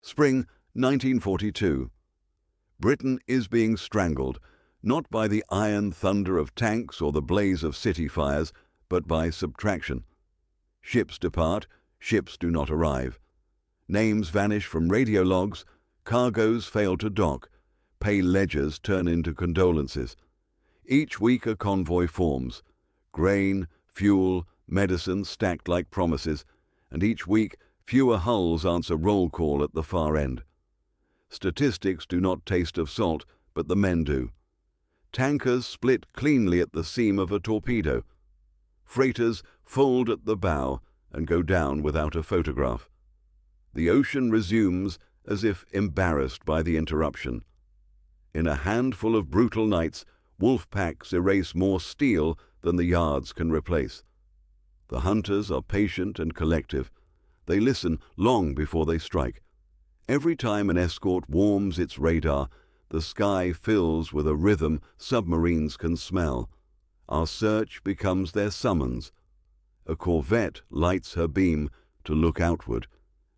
Spring 1942. Britain is being strangled, not by the iron thunder of tanks or the blaze of city fires, but by subtraction. Ships depart, ships do not arrive. Names vanish from radio logs, cargoes fail to dock, pay ledgers turn into condolences. Each week a convoy forms, grain, fuel, medicine stacked like promises, and each week fewer hulls answer roll call at the far end. Statistics do not taste of salt, but the men do. Tankers split cleanly at the seam of a torpedo. Freighters fold at the bow and go down without a photograph. The ocean resumes as if embarrassed by the interruption. In a handful of brutal nights, wolf packs erase more steel than the yards can replace. The hunters are patient and collective. They listen long before they strike. Every time an escort warms its radar, the sky fills with a rhythm submarines can smell. Our search becomes their summons. A corvette lights her beam to look outward,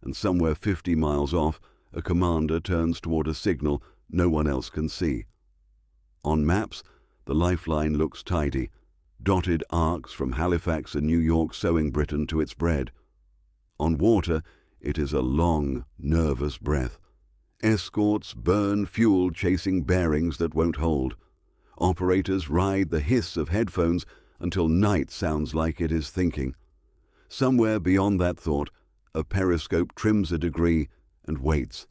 and somewhere 50 miles off, a commander turns toward a signal no one else can see. On maps, the lifeline looks tidy, dotted arcs from Halifax and New York sewing Britain to its bread. On water, it is a long, nervous breath. Escorts burn fuel chasing bearings that won't hold. Operators ride the hiss of headphones until night sounds like it is thinking. Somewhere beyond that thought, a periscope trims a degree and waits.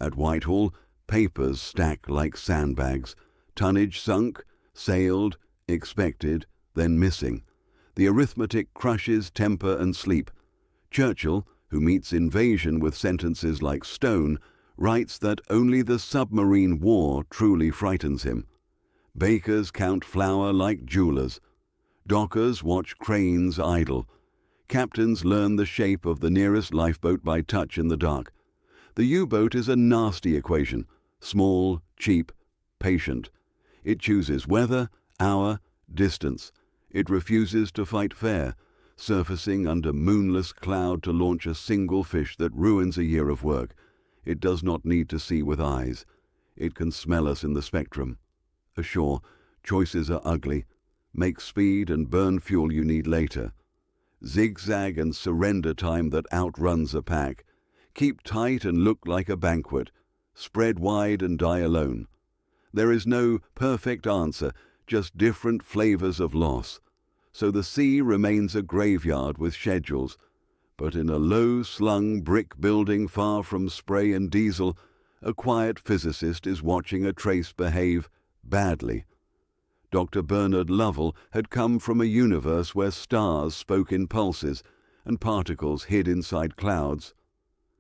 At Whitehall, papers stack like sandbags. Tonnage sunk, sailed, expected, then missing. The arithmetic crushes temper and sleep. Churchill, who meets invasion with sentences like stone, writes that only the submarine war truly frightens him. Bakers count flour like jewelers. Dockers watch cranes idle. Captains learn the shape of the nearest lifeboat by touch in the dark. The U-boat is a nasty equation, small, cheap, patient. It chooses weather, hour, distance. It refuses to fight fair, surfacing under moonless cloud to launch a single fish that ruins a year of work. It does not need to see with eyes. It can smell us in the spectrum. Ashore, choices are ugly. Make speed and burn fuel you need later. Zigzag and surrender time that outruns a pack. Keep tight and look like a banquet. Spread wide and die alone. There is no perfect answer, just different flavors of loss. So the sea remains a graveyard with schedules, but in a low-slung brick building far from spray and diesel, a quiet physicist is watching a trace behave badly. Dr. Bernard Lovell had come from a universe where stars spoke in pulses and particles hid inside clouds.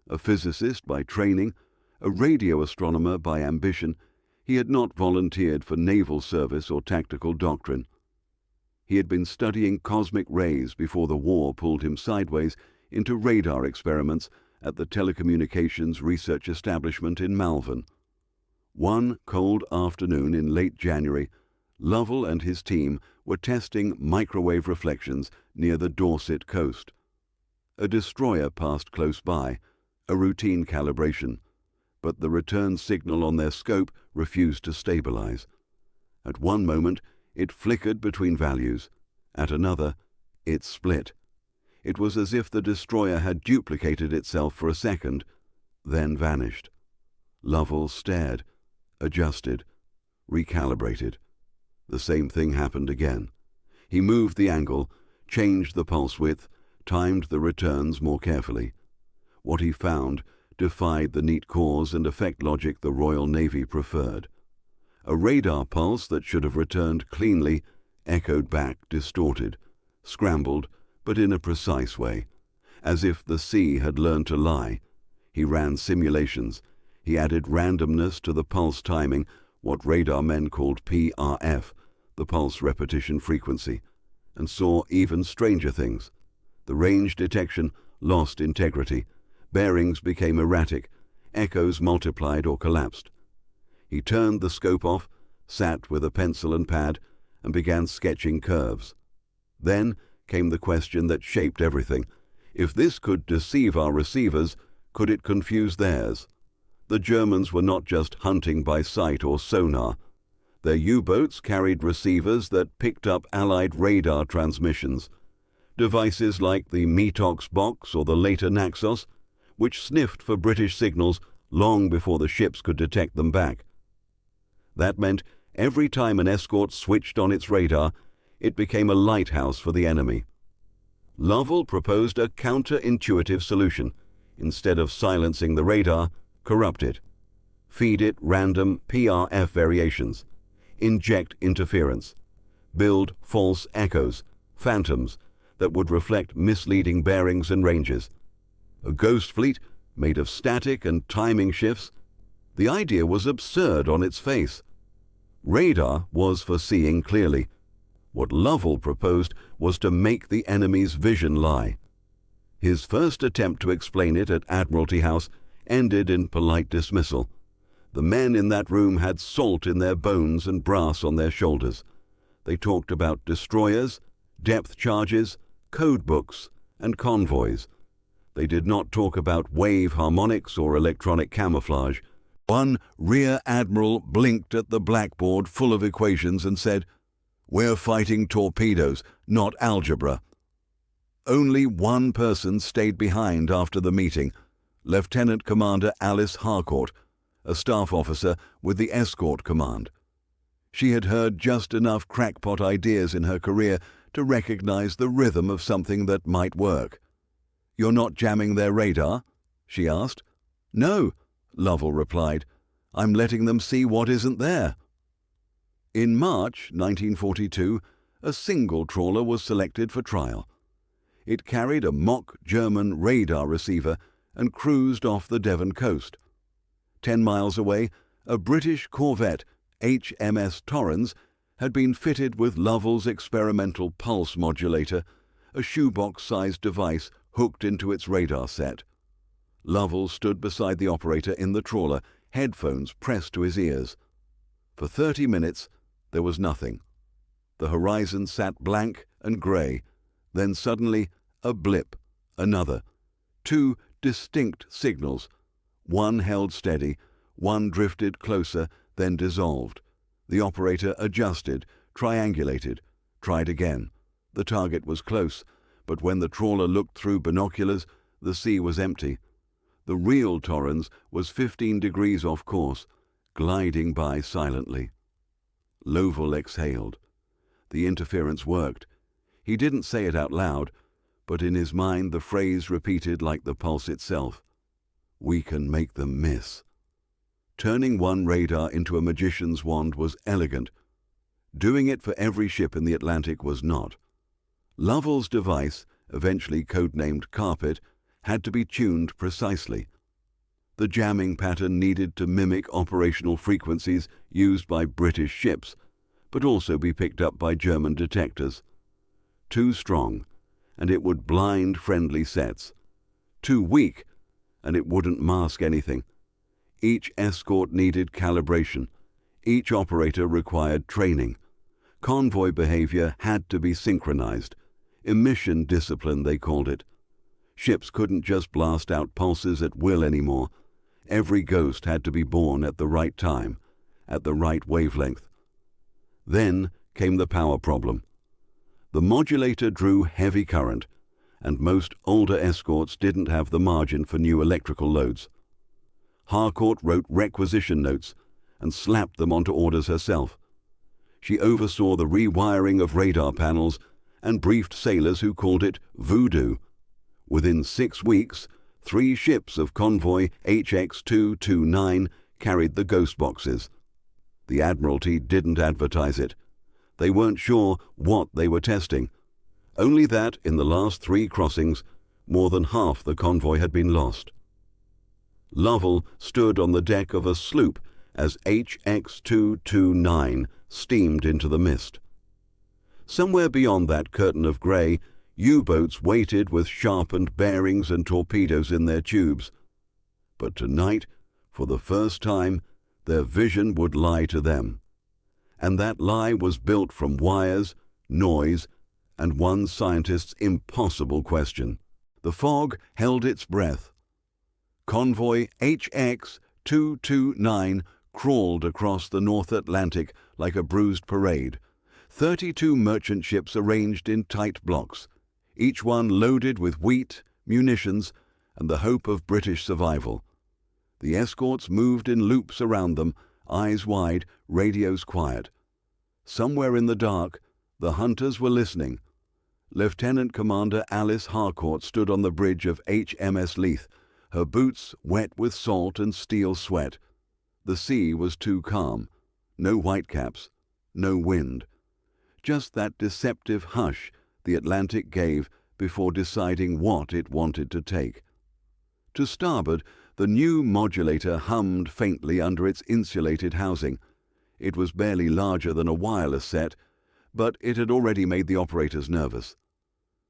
A physicist by training, a radio astronomer by ambition, he had not volunteered for naval service or tactical doctrine. He had been studying cosmic rays before the war pulled him sideways into radar experiments at the Telecommunications Research Establishment in Malvern. One cold afternoon in late January, Lovell and his team were testing microwave reflections near the Dorset coast. A destroyer passed close by, a routine calibration, but the return signal on their scope refused to stabilize. At one moment, it flickered between values. At another, it split. It was as if the destroyer had duplicated itself for a second, then vanished. Lovell stared, adjusted, recalibrated. The same thing happened again. He moved the angle, changed the pulse width, timed the returns more carefully. What he found defied the neat cause and effect logic the Royal Navy preferred. A radar pulse that should have returned cleanly echoed back distorted, scrambled, but in a precise way, as if the sea had learned to lie. He ran simulations. He added randomness to the pulse timing, what radar men called PRF, the pulse repetition frequency, and saw even stranger things. The range detection lost integrity. Bearings became erratic. Echoes multiplied or collapsed. He turned the scope off, sat with a pencil and pad, and began sketching curves. Then came the question that shaped everything. If this could deceive our receivers, Could it confuse theirs? The Germans were not just hunting by sight or sonar. Their U-boats carried receivers that picked up Allied radar transmissions, devices like the Metox box or the later Naxos, which sniffed for British signals long before the ships could detect them back. That meant every time an escort switched on its radar, it became a lighthouse for the enemy. Lovell proposed a counterintuitive solution. Instead of silencing the radar, corrupt it. Feed it random PRF variations. Inject interference. Build false echoes, phantoms, that would reflect misleading bearings and ranges. A ghost fleet made of static and timing shifts. The idea was absurd on its face. Radar was for seeing clearly. What Lovell proposed was to make the enemy's vision lie. His first attempt to explain it at Admiralty House ended in polite dismissal. The men in that room had salt in their bones and brass on their shoulders. They talked about destroyers, depth charges, code books, and convoys. They did not talk about wave harmonics or electronic camouflage. One rear admiral blinked at the blackboard full of equations and said, "We're fighting torpedoes, not algebra." Only one person stayed behind after the meeting, Lieutenant Commander Alice Harcourt, a staff officer with the Escort Command. She had heard just enough crackpot ideas in her career to recognize the rhythm of something that might work. "You're not jamming their radar?" she asked. "No," Lovell replied. "I'm letting them see what isn't there." In March 1942, a single trawler was selected for trial. It carried a mock German radar receiver and cruised off the Devon coast. 10 miles away, a British corvette, HMS Torrens, had been fitted with Lovell's experimental pulse modulator, a shoebox-sized device hooked into its radar set. Lovell stood beside the operator in the trawler, headphones pressed to his ears. For 30 minutes, there was nothing. The horizon sat blank and grey. Then suddenly, a blip, another. 2 distinct signals. One held steady, one drifted closer, then dissolved. The operator adjusted, triangulated, tried again. The target was close, but when the trawler looked through binoculars, the sea was empty. The real Torrens was 15 degrees off course, gliding by silently. Lovell exhaled. The interference worked. He didn't say it out loud, but in his mind the phrase repeated like the pulse itself. "We can make them miss." Turning one radar into a magician's wand was elegant. Doing it for every ship in the Atlantic was not. Lovell's device, eventually codenamed Carpet, had to be tuned precisely. The jamming pattern needed to mimic operational frequencies used by British ships, but also be picked up by German detectors. Too strong, and it would blind friendly sets. Too weak, and it wouldn't mask anything. Each escort needed calibration. Each operator required training. Convoy behavior had to be synchronized. Emission discipline, they called it. Ships couldn't just blast out pulses at will anymore. Every ghost had to be born at the right time, at the right wavelength. Then came the power problem. The modulator drew heavy current, and most older escorts didn't have the margin for new electrical loads. Harcourt wrote requisition notes and slapped them onto orders herself. She oversaw the rewiring of radar panels and briefed sailors who called it voodoo. Within 6 weeks, 3 ships of convoy HX-229 carried the ghost boxes. The Admiralty didn't advertise it. They weren't sure what they were testing. Only that in the last 3 crossings, more than half the convoy had been lost. Lovell stood on the deck of a sloop as HX-229 steamed into the mist. Somewhere beyond that curtain of grey, U-boats waited with sharpened bearings and torpedoes in their tubes. But tonight, for the first time, their vision would lie to them. And that lie was built from wires, noise, and one scientist's impossible question. The fog held its breath. Convoy HX-229 crawled across the North Atlantic like a bruised parade. 32 merchant ships arranged in tight blocks, each one loaded with wheat, munitions, and the hope of British survival. The escorts moved in loops around them, eyes wide, radios quiet. Somewhere in the dark, the hunters were listening. Lieutenant Commander Alice Harcourt stood on the bridge of HMS Leith, her boots wet with salt and steel sweat. The sea was too calm. No whitecaps, no wind. Just that deceptive hush the Atlantic gave before deciding what it wanted to take. To starboard, the new modulator hummed faintly under its insulated housing. It was barely larger than a wireless set, but it had already made the operators nervous.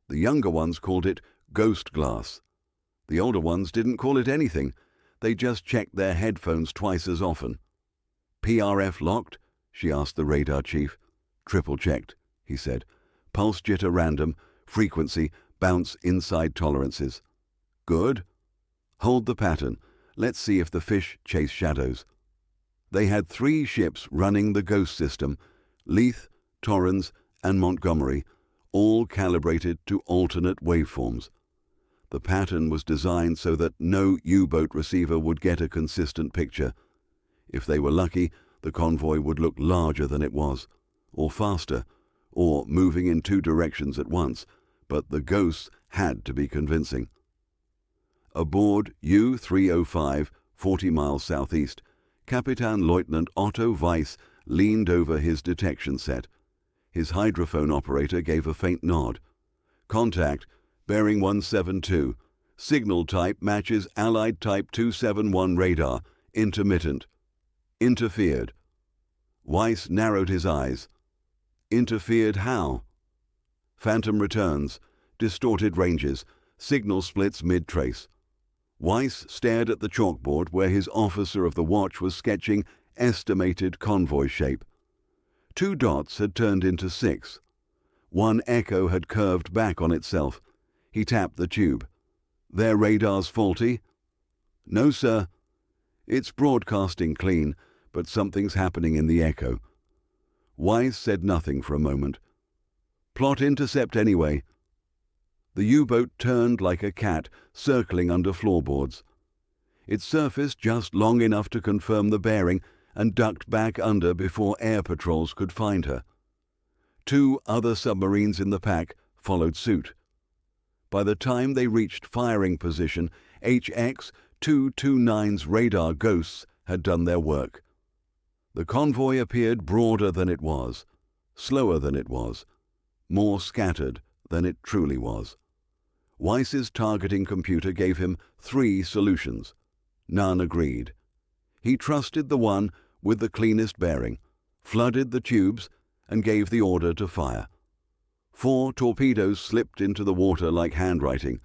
The younger ones called it ghost glass. The older ones didn't call it anything. They just checked their headphones twice as often. "PRF locked?" she asked the radar chief. "Triple-checked," he said. "Pulse jitter random, frequency, bounce inside tolerances." "Good. Hold the pattern. Let's see if the fish chase shadows." They had 3 ships running the ghost system, Leith, Torrens, and Montgomery, all calibrated to alternate waveforms. The pattern was designed so that no U-boat receiver would get a consistent picture. If they were lucky, the convoy would look larger than it was, or faster, or moving in 2 directions at once, but the ghosts had to be convincing. Aboard U-305, 40 miles southeast, Capitan Lieutenant Otto Weiss leaned over his detection set. His hydrophone operator gave a faint nod. "Contact, bearing 172. Signal type matches Allied Type 271 radar, intermittent. Interfered." Weiss narrowed his eyes. "Interfered how?" "Phantom returns, distorted ranges, signal splits mid-trace." Weiss stared at the chalkboard where his officer of the watch was sketching estimated convoy shape. 2 dots had turned into 6. 1 echo had curved back on itself. He tapped the tube. "Their radar's faulty?" "No, sir. It's broadcasting clean, but something's happening in the echo." Weiss said nothing for a moment. "Plot intercept anyway." The U-boat turned like a cat, circling under floorboards. It surfaced just long enough to confirm the bearing and ducked back under before air patrols could find her. 2 other submarines in the pack followed suit. By the time they reached firing position, HX-229's radar ghosts had done their work. The convoy appeared broader than it was, slower than it was, more scattered than it truly was. Weiss's targeting computer gave him 3 solutions. None agreed. He trusted the one with the cleanest bearing, flooded the tubes, and gave the order to fire. 4 torpedoes slipped into the water like handwriting.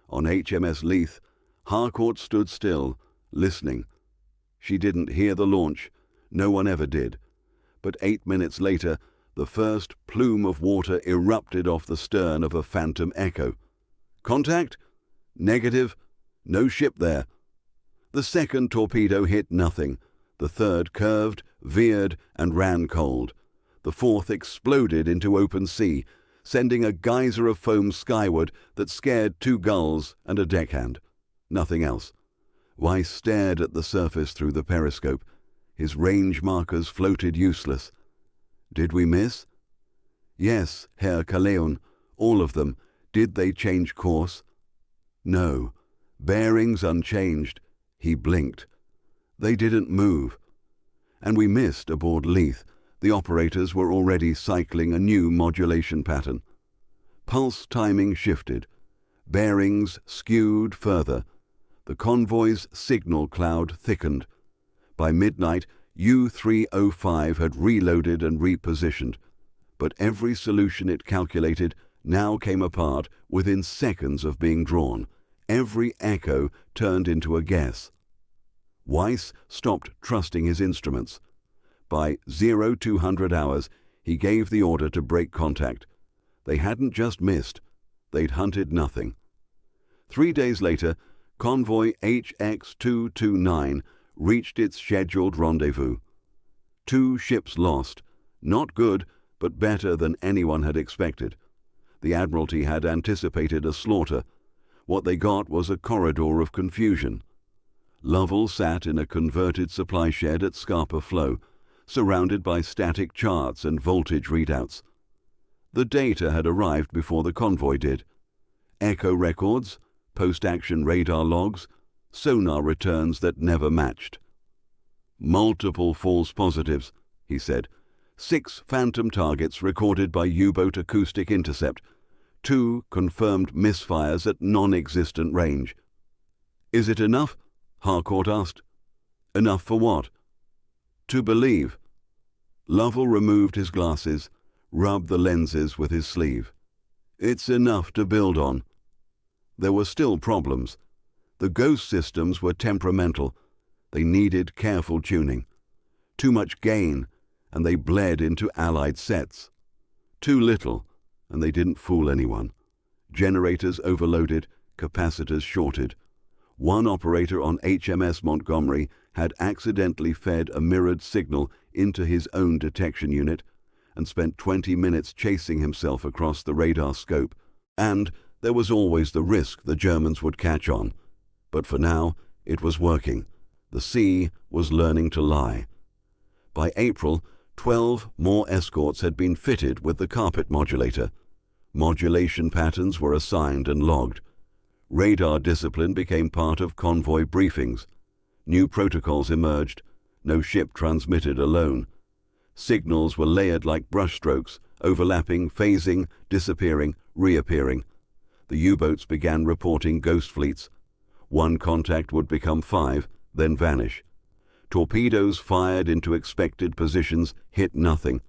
On HMS Leith, Harcourt stood still, listening. She didn't hear the launch. No one ever did. But 8 minutes later, the first plume of water erupted off the stern of a Phantom Echo. "Contact?" "Negative. No ship there." The second torpedo hit nothing. The third curved, veered, and ran cold. The fourth exploded into open sea, sending a geyser of foam skyward that scared 2 gulls and a deckhand. Nothing else. Weiss stared at the surface through the periscope. His range markers floated useless. "Did we miss?" "Yes, Herr Kaleon, all of them. Did they change course?" "No. Bearings unchanged." He blinked. "They didn't move." "And we missed aboard Leith. The operators were already cycling a new modulation pattern." Pulse timing shifted. Bearings skewed further. The convoy's signal cloud thickened. By midnight, U-305 had reloaded and repositioned, but every solution it calculated now came apart within seconds of being drawn. Every echo turned into a guess. Weiss stopped trusting his instruments. By 0200 hours, he gave the order to break contact. They hadn't just missed, they'd hunted nothing. 3 days later, Convoy HX229 reached its scheduled rendezvous. 2 ships lost, not good, but better than anyone had expected. The Admiralty had anticipated a slaughter. What they got was a corridor of confusion. Lovell sat in a converted supply shed at Scapa Flow, surrounded by static charts and voltage readouts. The data had arrived before the convoy did. Echo records, post-action radar logs, sonar returns that never matched. "Multiple false positives," he said. 6 phantom targets recorded by U-boat acoustic intercept. 2 confirmed misfires at non-existent range. "Is it enough?" Harcourt asked. "Enough for what?" "To believe." Lovell removed his glasses, rubbed the lenses with his sleeve. "It's enough to build on." There were still problems. The ghost systems were temperamental. They needed careful tuning. Too much gain, and they bled into allied sets. Too little, and they didn't fool anyone. Generators overloaded, capacitors shorted. One operator on HMS Montgomery had accidentally fed a mirrored signal into his own detection unit and spent 20 minutes chasing himself across the radar scope. And there was always the risk the Germans would catch on. But for now, it was working. The sea was learning to lie. By April, 12 more escorts had been fitted with the carpet modulator. Modulation patterns were assigned and logged. Radar discipline became part of convoy briefings. New protocols emerged. No ship transmitted alone. Signals were layered like brushstrokes, overlapping, phasing, disappearing, reappearing. The U-boats began reporting ghost fleets. One contact would become 5, then vanish. Torpedoes fired into expected positions hit nothing.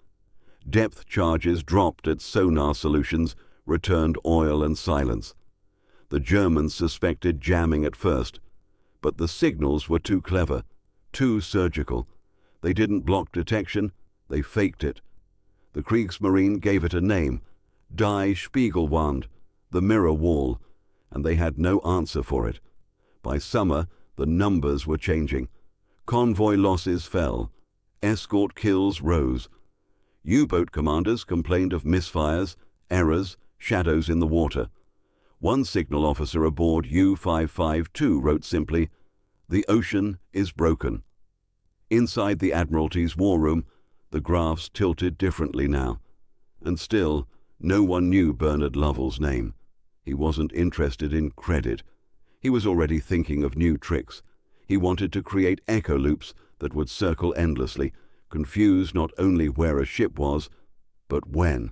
Depth charges dropped at sonar solutions, returned oil and silence. The Germans suspected jamming at first, but the signals were too clever, too surgical. They didn't block detection, they faked it. The Kriegsmarine gave it a name, Die Spiegelwand, the mirror wall, and they had no answer for it. By summer, the numbers were changing. Convoy losses fell. Escort kills rose. U-boat commanders complained of misfires, errors, shadows in the water. One signal officer aboard U-552 wrote simply, "The ocean is broken." Inside the Admiralty's war room, the graphs tilted differently now. And still, no one knew Bernard Lovell's name. He wasn't interested in credit. He was already thinking of new tricks. He wanted to create echo loops that would circle endlessly, confuse not only where a ship was, but when.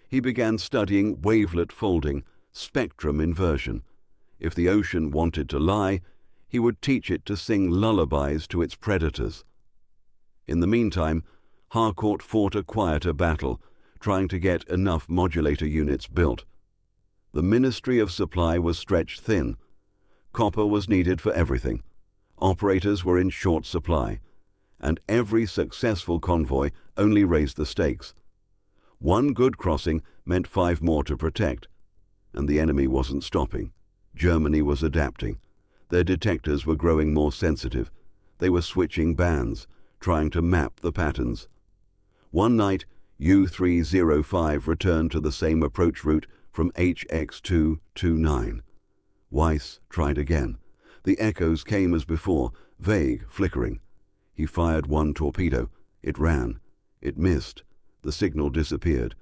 He began studying wavelet folding, spectrum inversion. If the ocean wanted to lie, he would teach it to sing lullabies to its predators. In the meantime, Harcourt fought a quieter battle, trying to get enough modulator units built. The Ministry of Supply was stretched thin. Copper was needed for everything. Operators were in short supply, and every successful convoy only raised the stakes. One good crossing meant 5 more to protect, and the enemy wasn't stopping. Germany was adapting. Their detectors were growing more sensitive. They were switching bands, trying to map the patterns. One night, U-305 returned to the same approach route from HX229. Weiss tried again. The echoes came as before, vague, flickering. He fired one torpedo. It ran. It missed. The signal disappeared.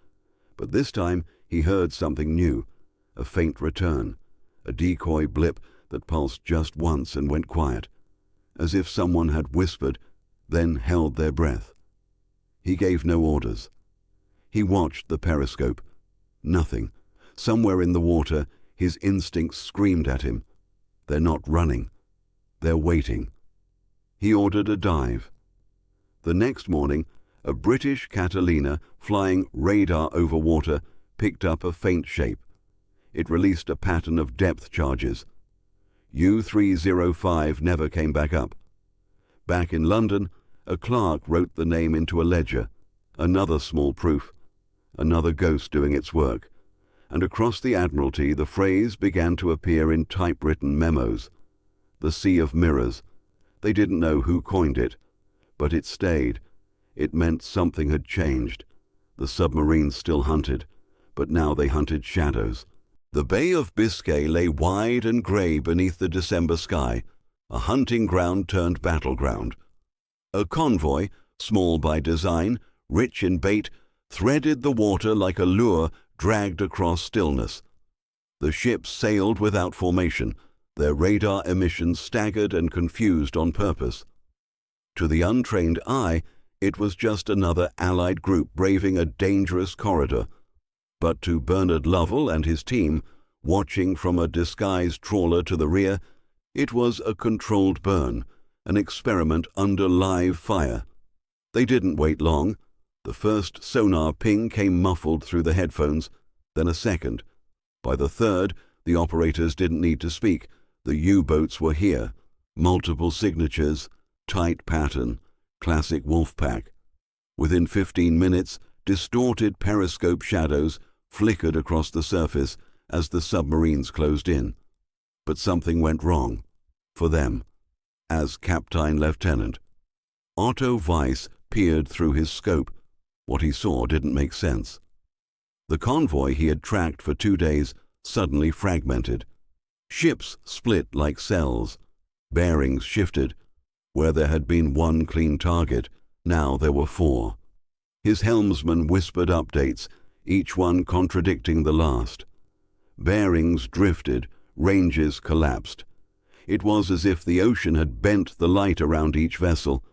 But this time he heard something new, a faint return, a decoy blip that pulsed just once and went quiet, as if someone had whispered, then held their breath. He gave no orders. He watched the periscope. Nothing. Somewhere in the water, his instincts screamed at him. They're not running. They're waiting. He ordered a dive. The next morning, a British Catalina flying radar over water picked up a faint shape. It released a pattern of depth charges. U-305 never came back up. Back in London, a clerk wrote the name into a ledger. Another small proof. Another ghost doing its work. And across the Admiralty the phrase began to appear in typewritten memos. the sea of mirrors. They didn't know who coined it, but it stayed. It meant something had changed. The submarines still hunted, but now they hunted shadows. The Bay of Biscay lay wide and grey beneath the December sky, a hunting ground turned battleground. A convoy, small by design, rich in bait, threaded the water like a lure dragged across stillness. The ships sailed without formation, their radar emissions staggered and confused on purpose. To the untrained eye, it was just another Allied group braving a dangerous corridor. But to Bernard Lovell and his team, watching from a disguised trawler to the rear, it was a controlled burn, an experiment under live fire. They didn't wait long. The first sonar ping came muffled through the headphones, then a second. By the third, the operators didn't need to speak. The U-boats were here. Multiple signatures, tight pattern, classic wolf pack. Within 15 minutes, distorted periscope shadows flickered across the surface as the submarines closed in. But something went wrong. For them. As Captain Lieutenant. Otto Weiss peered through his scope. What he saw didn't make sense. The convoy he had tracked for 2 days suddenly fragmented. Ships split like cells. Bearings shifted. Where there had been one clean target, now there were 4. His helmsman whispered updates, each one contradicting the last. Bearings drifted, ranges collapsed. It was as if the ocean had bent the light around each vessel,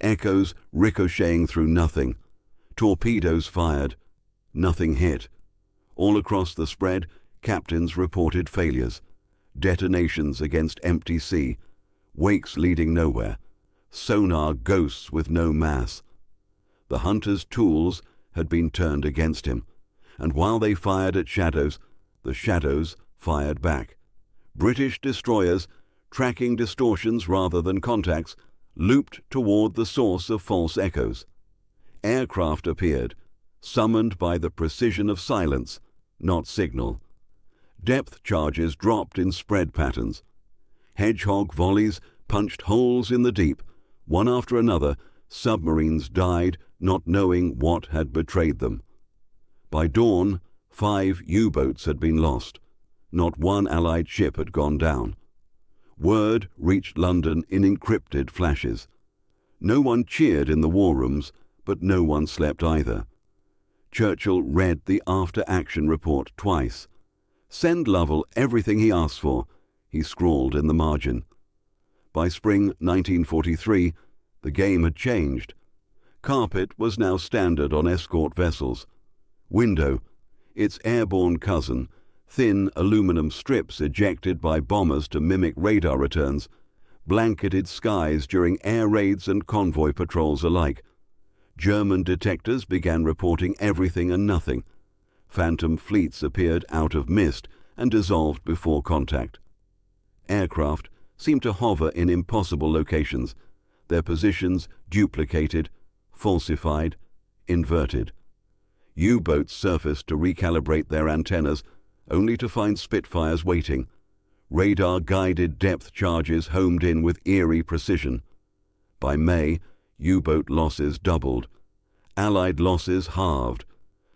echoes ricocheting through nothing. Torpedoes fired. Nothing hit. All across the spread, captains reported failures. Detonations against empty sea. Wakes leading nowhere. Sonar ghosts with no mass. The hunter's tools had been turned against him, and while they fired at shadows, the shadows fired back. British destroyers, tracking distortions rather than contacts, looped toward the source of false echoes. Aircraft appeared, summoned by the precision of silence, not signal. Depth charges dropped in spread patterns. Hedgehog volleys punched holes in the deep. One after another, submarines died, not knowing what had betrayed them. By dawn, 5 U-boats had been lost. Not one Allied ship had gone down. Word reached London in encrypted flashes. No one cheered in the war rooms, but no one slept either. Churchill read the after-action report twice. "Send Lovell everything he asks for," he scrawled in the margin. By spring 1943, the game had changed. Carpet was now standard on escort vessels. Window, its airborne cousin, thin aluminum strips ejected by bombers to mimic radar returns, blanketed skies during air raids and convoy patrols alike. German detectors began reporting everything and nothing. Phantom fleets appeared out of mist and dissolved before contact. Aircraft seemed to hover in impossible locations, their positions duplicated, falsified, inverted. U-boats surfaced to recalibrate their antennas, only to find Spitfires waiting. Radar-guided depth charges homed in with eerie precision. By May, U-boat losses doubled. Allied losses halved.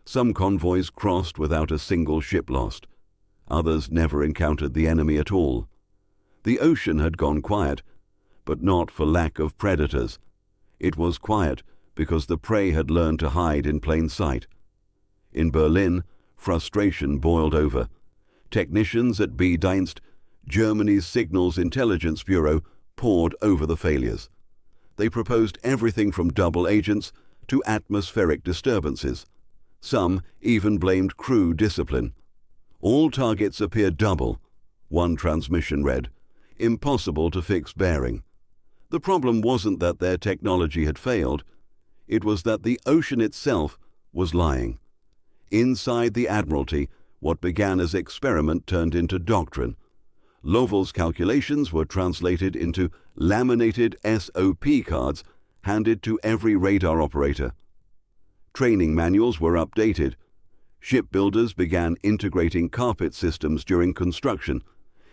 Some convoys crossed without a single ship lost. Others never encountered the enemy at all. The ocean had gone quiet, but not for lack of predators. It was quiet because the prey had learned to hide in plain sight. In Berlin, frustration boiled over. Technicians at B-Dienst, Germany's Signals Intelligence Bureau, pored over the failures. They proposed everything from double agents to atmospheric disturbances. Some even blamed crew discipline. All targets appeared double. One transmission read, "Impossible to fix bearing." The problem wasn't that their technology had failed. It was that the ocean itself was lying. Inside the Admiralty, what began as experiment turned into doctrine. Lovell's calculations were translated into laminated SOP cards handed to every radar operator. Training manuals were updated. Shipbuilders began integrating carpet systems during construction.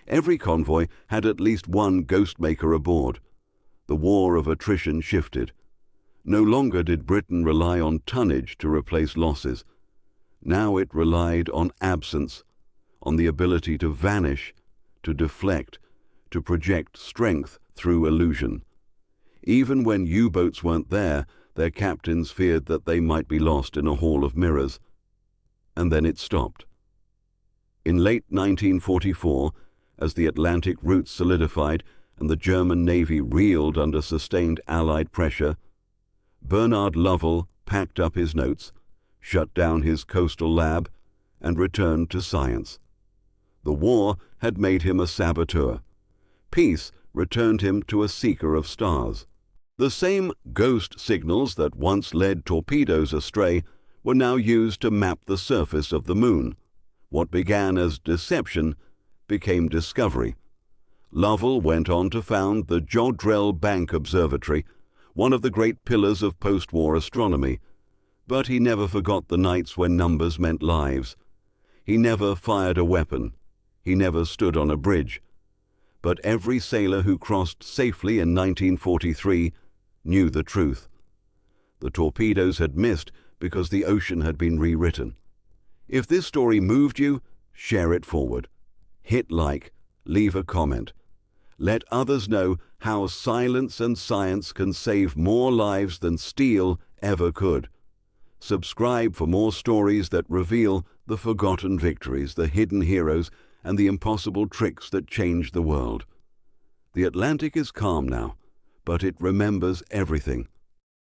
Every convoy had at least one ghost maker aboard. The war of attrition shifted. No longer did Britain rely on tonnage to replace losses. Now it relied on absence, on the ability to vanish, to deflect, to project strength through illusion. Even when U-boats weren't there, their captains feared that they might be lost in a hall of mirrors. And then it stopped. In late 1944, as the Atlantic route solidified and the German Navy reeled under sustained Allied pressure, Bernard Lovell packed up his notes, shut down his coastal lab, and returned to science. The war had made him a saboteur. Peace returned him to a seeker of stars. The same ghost signals that once led torpedoes astray were now used to map the surface of the moon. What began as deception became discovery. Lovell went on to found the Jodrell Bank Observatory, one of the great pillars of post-war astronomy. But he never forgot the nights when numbers meant lives. He never fired a weapon. He never stood on a bridge. But every sailor who crossed safely in 1943 knew the truth. The torpedoes had missed because the ocean had been rewritten. If this story moved you, share it forward. Hit like, leave a comment. Let others know how silence and science can save more lives than steel ever could. Subscribe for more stories that reveal the forgotten victories, the hidden heroes, and the impossible tricks that changed the world. The Atlantic is calm now, but it remembers everything.